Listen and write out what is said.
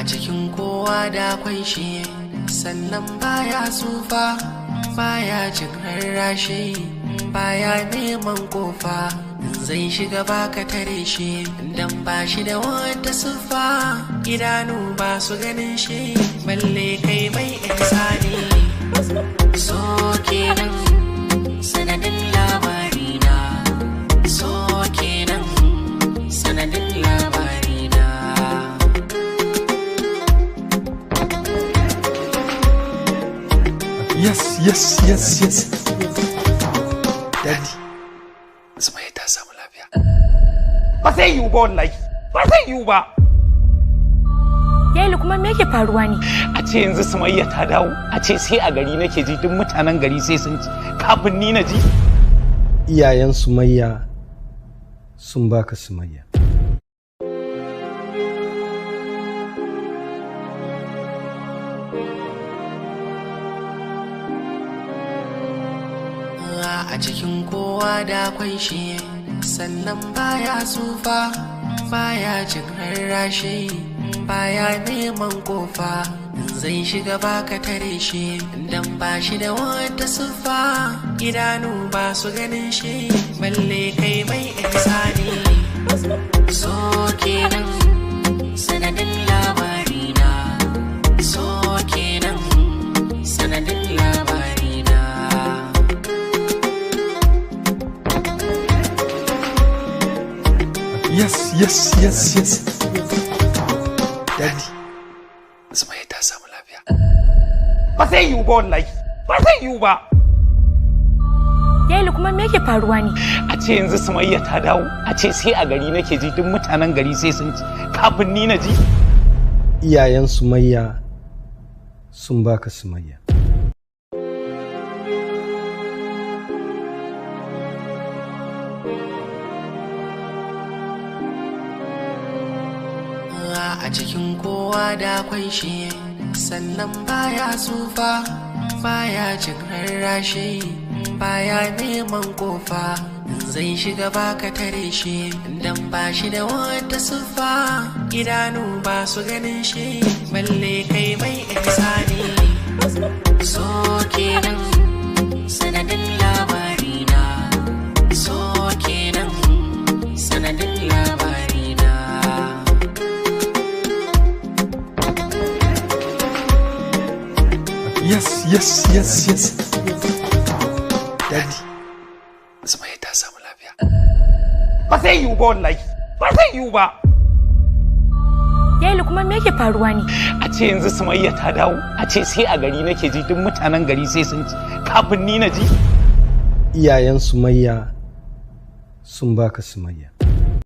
a cikin kowa da akwai shi, sannan baya tsufa, baya jin rarrashi, baya neman kofa. Zai shiga baka tare shi, dan ba shi da wata siffa. Idanu ba su ganin shi, balle kai mai ihsani. So kenan sanadin labarina, so kenan sanadin labarina. Yes. Daddy, Sumayya ta samu lafiya. Ba sai yiwu ba wallahi, ba sai yiwu ba. Yayi kuma me yake faruwa ne? A ce yanzu Sumayya ta dawo, a ce sai a gari nake ji, duk mutanen gari sai sun ci kafin ni na ji. Iyayen Sumayya sun baka Sumayya. A cikin kowa da akwai shi, sannan baya tsufa, baya jin rarrashi, baya neman kofa. Zai shiga baka tare shi, dan ba shi da wata siffa. Idanu ba su ganin shi, balle kai mai ihsani. So kenan sanadin labarina, so kenan sanadin labarina. Yes. Daddy, Sumayya ta samu lafiya. Ba sai yiwu ba wallahi, ba sai yiwu ba. Yayi kuma me yake faruwa ne? A ce yanzu Sumayya ta dawo, a ce sai a gari nake ji, duk mutanen gari sai sun ci kafin ni na ji. Iyayen Sumayya sun baka Sumayya. A cikin kowa da akwai shi, sannan baya tsufa, baya jin rarrashi, baya neman kofa. Zai shiga baka tare shi, dan ba shi da wata siffa. Idanu ba su ganin shi, balle kai mai ihsani. So kenan sanadin labarina, so kenan sanadin labarina. Yes. Daddy, Sumayya ta samu lafiya. Ba sai yiwu ba wallahi, ba sai yiwu ba. Yayi kuma me yake faruwa ne? A ce yanzu Sumayya ta dawo, a ce sai a gari nake ji, duk mutanen gari sai sun ci kafin ni na ji. Iyayen Sumayya sun baka Sumayya.